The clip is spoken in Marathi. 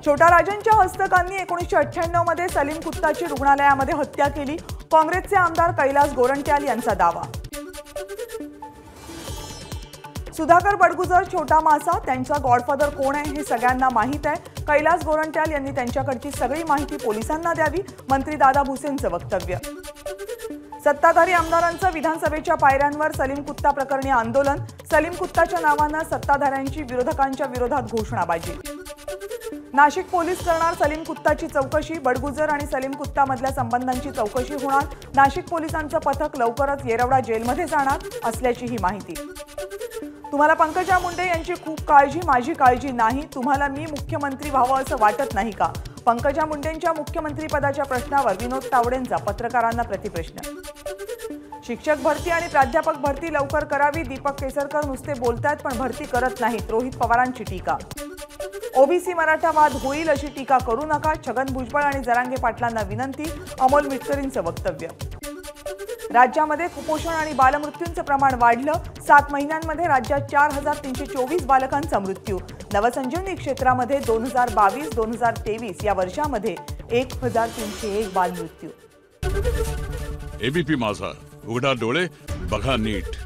छोटा राजनच्या हस्तकांनी 1998 मध्ये सलीम कुत्ताची रुग्णालयामध्ये हत्या केली। काँग्रेसचे आमदार कैलास गोरंट्याल यांचा दावा। सुधाकर बडगुजर छोटा मासा त्यांचा गॉडफादर कोण आहे हे सगळ्यांना माहित आहे। कैलास गोरंट्याल यांनी त्यांच्याकडची सगळी माहिती पोलिसांना द्यावी, मंत्री दादा भुसेंचं वक्तव्य। सत्ताधारी आमदारांचं विधानसभेच्या पायऱ्यांवर सलीम कुत्ता प्रकरणी आंदोलन। सलीम कुत्ताच्या नावानं सत्ताधाऱ्यांची विरोधकांच्या विरोधात घोषणाबाजी। नाशिक पोलीस करणार सलीम कुत्ताची चौकशी। बडगुजर आणि सलीम कुत्ता मधल्या संबंधांची चौकशी होणार। नाशिक पोलिसांचं पथक लवकरच येरवडा जेलमध्ये जाणार असल्याची ही माहिती। तुम्हाला पंकजा मुंडे यांची खूप काळजी, माझी काळजी नाही। तुम्हाला मी मुख्यमंत्री व्हावं असं वाटत नाही का? पंकजा मुंडेंच्या मुख्यमंत्री पदाच्या प्रश्नावर विनोद तावडेंचा पत्रकारांना प्रतिप्रश्न। शिक्षक भरती आणि प्राध्यापक भरती लवकर करावी। दीपक केसरकर नुसते बोलतायत पण भरती करत नाहीत। रोहित पवारांची टीका। ओबीसी मराठा वाद होईल अशी टीका करू नका। छगन भुजबळ आणि जरांगे पाटलांना विनंती। अमोल मिटकरींचं वक्तव्य। राज्यामध्ये कुपोषण आणि बालमृत्यूंचं प्रमाण वाढलं। 7 महिन्यांमध्ये राज्यात 4324 बालकांचा मृत्यू। नवसंजीवनी क्षेत्रामध्ये 2022-2023 या वर्षामध्ये 1301 बालमृत्यू। एबीपी माझा, उघडा डोळे बघा नीट।